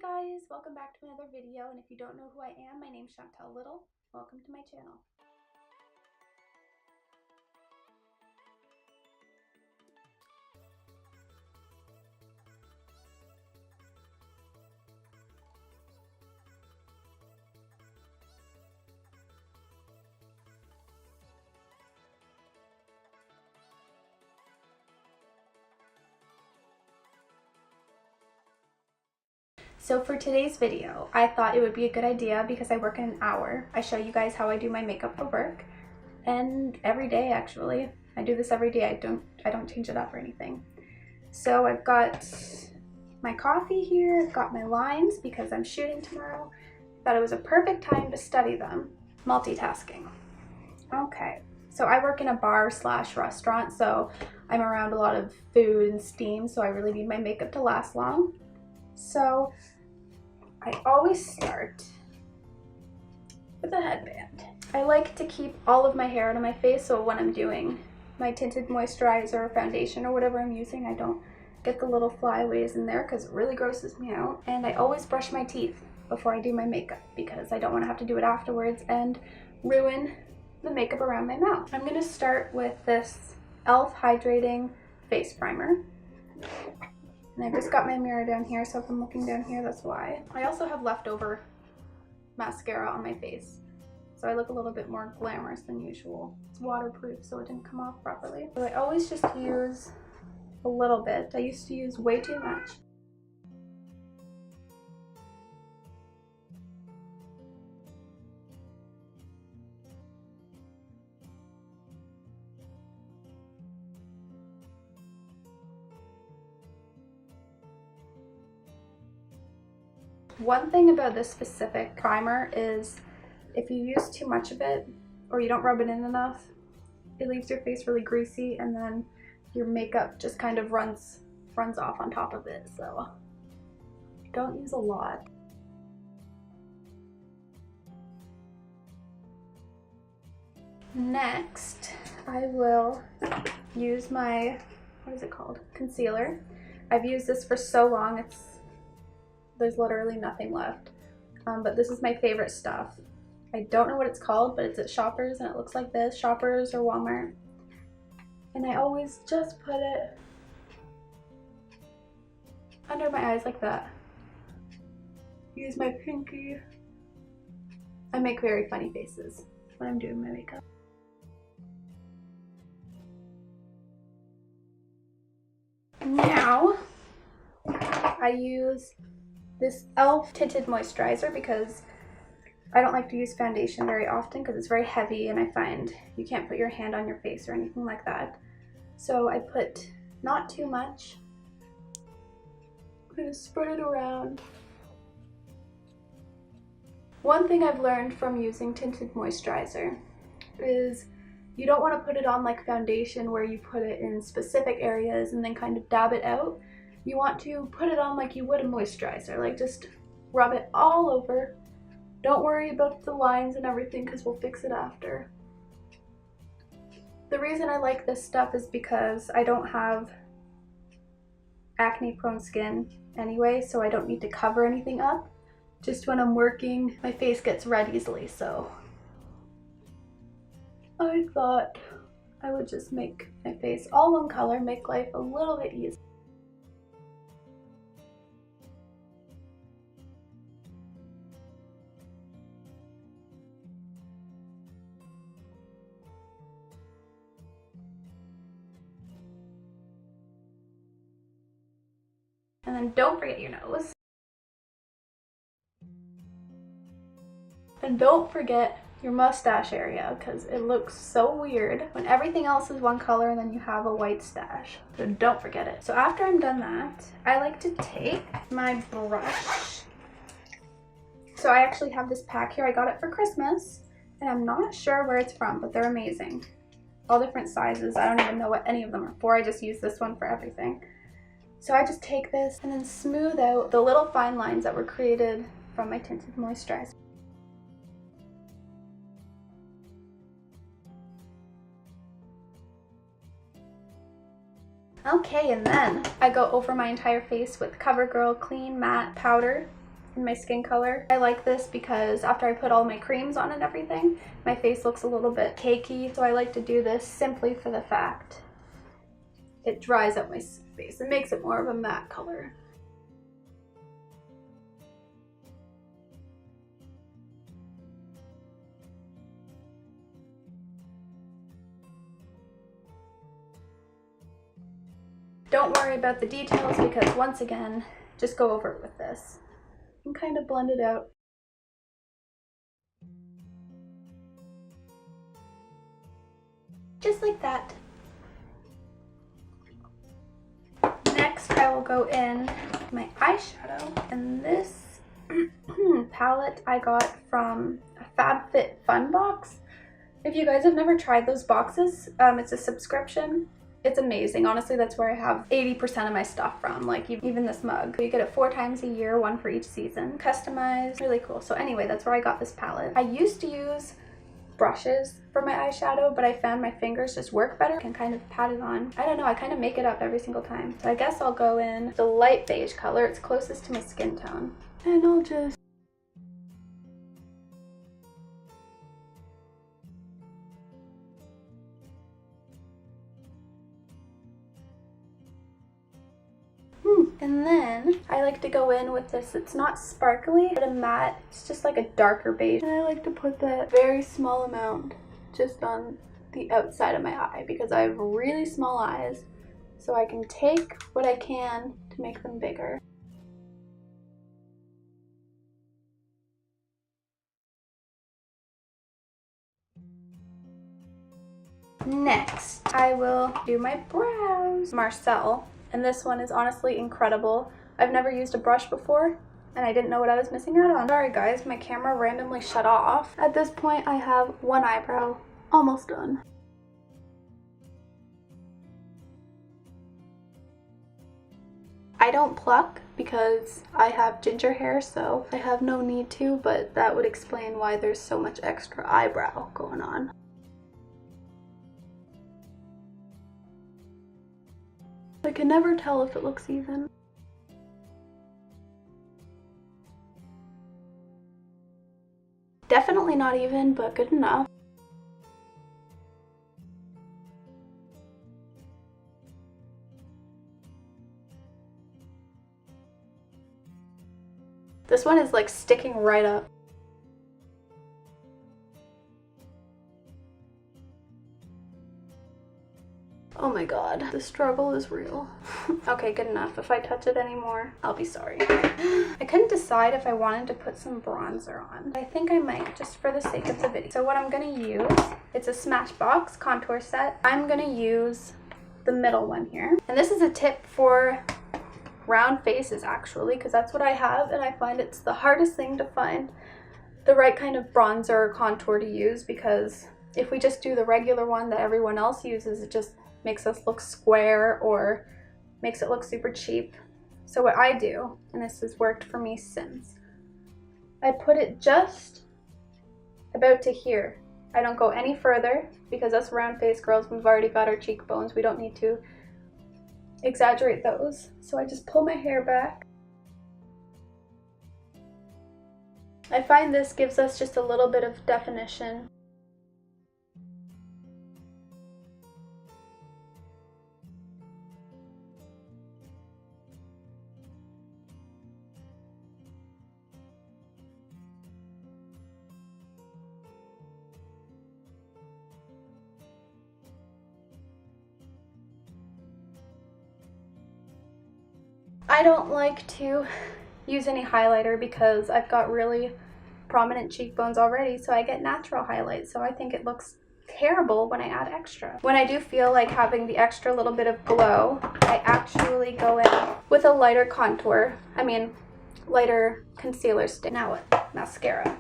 guys, welcome back to another video, and if you don't know who I am, my name's Chantel Little. Welcome to my channel. So for today's video, I thought it would be a good idea because I work in an hour. I show you guys how I do my makeup for work, and every day actually. I do this every day. I don't change it up or anything. So I've got my coffee here. I've got my lines because I'm shooting tomorrow. Thought it was a perfect time to study them. Multitasking. Okay. So I work in a bar slash restaurant, so I'm around a lot of food and steam, so I really need my makeup to last long. So I always start with a headband. I like to keep all of my hair out of my face, so when I'm doing my tinted moisturizer or foundation or whatever I'm using, I don't get the little flyaways in there because it really grosses me out. And I always brush my teeth before I do my makeup because I don't want to have to do it afterwards and ruin the makeup around my mouth. I'm going to start with this e.l.f. Hydrating Face Primer. And I just got my mirror down here, so if I'm looking down here, that's why. I also have leftover mascara on my face, so I look a little bit more glamorous than usual. It's waterproof, so it didn't come off properly. So I always just use a little bit. I used to use way too much. One thing about this specific primer is if you use too much of it or you don't rub it in enough, it leaves your face really greasy and then your makeup just kind of runs off on top of it, so don't use a lot. Next, I will use my, what is it called? Concealer. I've used this for so long, there's literally nothing left. But this is my favorite stuff. I don't know what it's called, but it's at Shoppers and it looks like this, Shoppers or Walmart. And I always just put it under my eyes like that. Use my pinky. I make very funny faces when I'm doing my makeup. Now, I use this e.l.f. Tinted Moisturizer because I don't like to use foundation very often because it's very heavy and I find you can't put your hand on your face or anything like that. So I put not too much. I'm going to spread it around. One thing I've learned from using tinted moisturizer is you don't want to put it on like foundation where you put it in specific areas and then kind of dab it out. You want to put it on like you would a moisturizer, like just rub it all over. Don't worry about the lines and everything because we'll fix it after. The reason I like this stuff is because I don't have acne prone skin anyway, so I don't need to cover anything up. Just when I'm working, my face gets red easily, so I thought I would just make my face all one color, make life a little bit easier. And then don't forget your nose. And don't forget your mustache area because it looks so weird when everything else is one color and then you have a white stash. So don't forget it. So after I'm done that, I like to take my brush. So I actually have this pack here. I got it for Christmas and I'm not sure where it's from, but they're amazing. All different sizes. I don't even know what any of them are for. I just use this one for everything. So I just take this and then smooth out the little fine lines that were created from my tinted moisturizer. Okay, and then I go over my entire face with CoverGirl Clean Matte Powder. in my skin color. I like this because after I put all my creams on and everything, my face looks a little bit cakey. So I like to do this simply for the fact it dries up my face. It makes it more of a matte color. Don't worry about the details because once again, just go over it with this and kind of blend it out. Just like that. Next, I will go in my eyeshadow, and this palette I got from a FabFitFun box. If you guys have never tried those boxes, it's a subscription. It's amazing. Honestly, that's where I have 80% of my stuff from, like even this mug. You get it 4 times a year, 1 for each season. Customized, really cool. So anyway, that's where I got this palette. I used to use brushes for my eyeshadow, but I found my fingers just work better. I can kind of pat it on. I don't know, I kind of make it up every single time. So I guess I'll go in the light beige color. It's closest to my skin tone. And I'll just and then I like to go in with this, it's not sparkly, but a matte, it's just like a darker beige. And I like to put that very small amount just on the outside of my eye because I have really small eyes. So I can take what I can to make them bigger. Next, I will do my brows. Marcel. And this one is honestly incredible. I've never used a brush before and I didn't know what I was missing out on. Sorry guys, my camera randomly shut off. At this point I have one eyebrow almost done. I don't pluck because I have ginger hair, so I have no need to, but that would explain why there's so much extra eyebrow going on. I can never tell if it looks even. Definitely not even, but good enough. This one is like sticking right up. Oh my god, the struggle is real. Okay, good enough. If I touch it anymore, I'll be sorry. I couldn't decide if I wanted to put some bronzer on. I think I might, just for the sake of the video. So what I'm gonna use, it's a Smashbox contour set. I'm gonna use the middle one here. And this is a tip for round faces actually, because that's what I have, and I find it's the hardest thing to find the right kind of bronzer or contour to use, because if we just do the regular one that everyone else uses, it just makes us look square or makes it look super cheap. So what I do, and this has worked for me since, I put it just about to here. I don't go any further because us round face girls, we've already got our cheekbones. We don't need to exaggerate those. So I just pull my hair back. I find this gives us just a little bit of definition. I don't like to use any highlighter because I've got really prominent cheekbones already, so I get natural highlight, so I think it looks terrible when I add extra. When I do feel like having the extra little bit of glow, I actually go in with a lighter contour, lighter concealer stick. Now what? Mascara.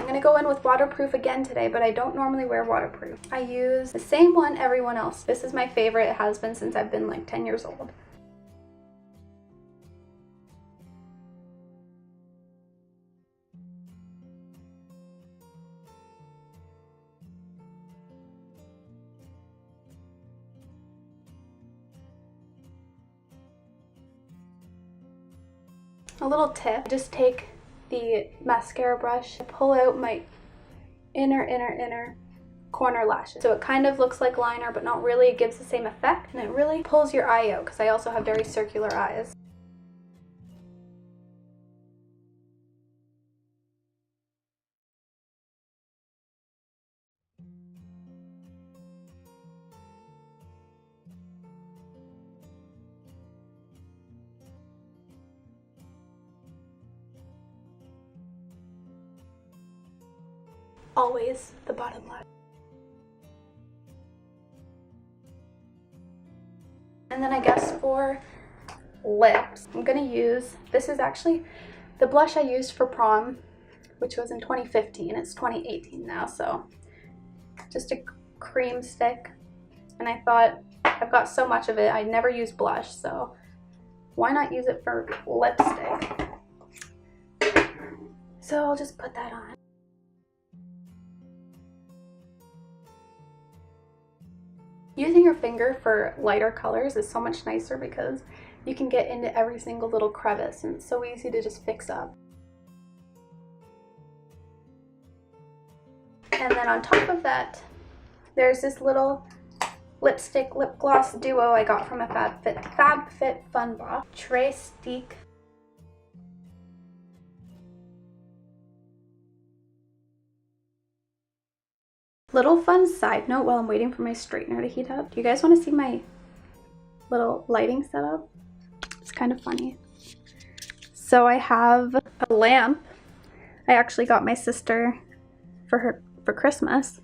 I'm gonna go in with waterproof again today, but I don't normally wear waterproof. I use the same one everyone else. This is my favorite. It has been since I've been like 10 years old. A little tip, just take the mascara brush, pull out my inner corner lashes. So it kind of looks like liner, but not really. It gives the same effect, and it really pulls your eye out because I also have very circular eyes. Always the bottom lash. And then I guess for lips, I'm gonna use, this is actually the blush I used for prom, which was in 2015. It's 2018 now, so just a cream stick. And I thought, I've got so much of it, I never use blush, so why not use it for lipstick? So I'll just put that on. Using your finger for lighter colors is so much nicer because you can get into every single little crevice and it's so easy to just fix up. And then on top of that, there's this little lipstick lip gloss duo I got from a FabFitFun box. Trace Stick. Little fun side note while I'm waiting for my straightener to heat up. Do you guys want to see my little lighting setup? It's kind of funny. So I have a lamp. I actually got my sister for Christmas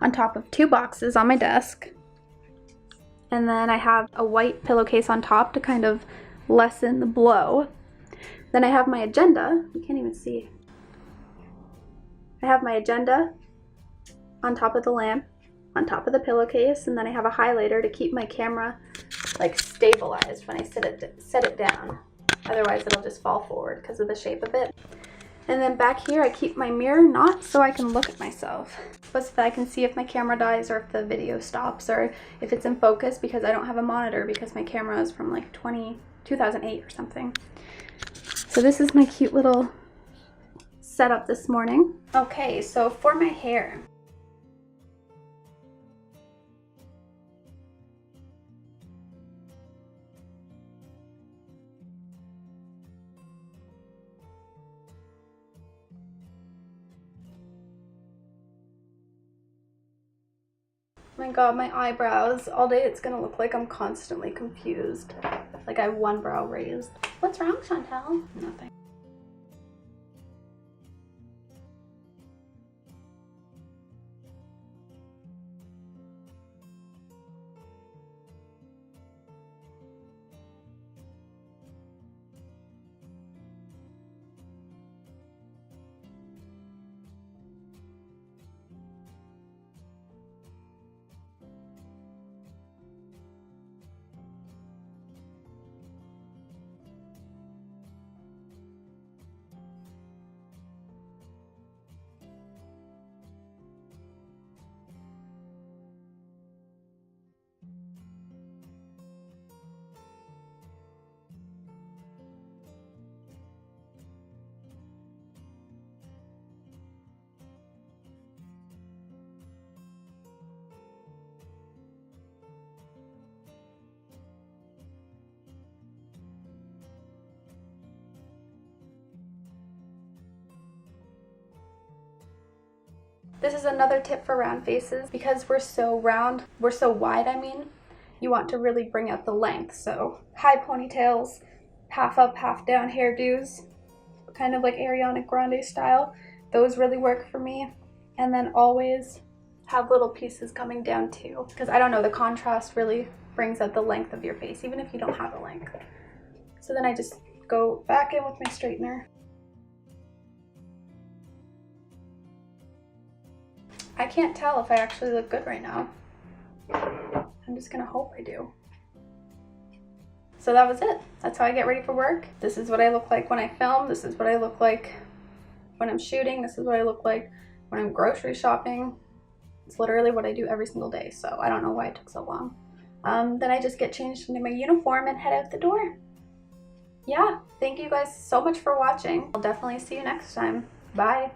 on top of 2 boxes on my desk. And then I have a white pillowcase on top to kind of lessen the blow. Then I have my agenda. You can't even see. I have my agenda on top of the lamp, on top of the pillowcase, and then I have a highlighter to keep my camera like stabilized when I set it down. Otherwise it'll just fall forward because of the shape of it. And then back here I keep my mirror not so I can look at myself, but so that I can see if my camera dies or if the video stops or if it's in focus, because I don't have a monitor because my camera is from like 2008 or something. So this is my cute little setup this morning. Okay, so for my hair, my god, my eyebrows. All day it's gonna look like I'm constantly confused. Like I have one brow raised. What's wrong, Chantel? Nothing. This is another tip for round faces. Because we're so round, we're so wide, I mean, you want to really bring out the length. So high ponytails, half up, half down hairdos, kind of like Ariana Grande style. Those really work for me. And then always have little pieces coming down too. Because I don't know, the contrast really brings out the length of your face, even if you don't have a length. So then I just go back in with my straightener. I can't tell if I actually look good right now. I'm just gonna hope I do. So that was it. That's how I get ready for work. This is what I look like when I film. This is what I look like when I'm shooting. This is what I look like when I'm grocery shopping. It's literally what I do every single day, so I don't know why it took so long. Then I just get changed into my uniform and head out the door. Yeah, thank you guys so much for watching. I'll definitely see you next time. Bye.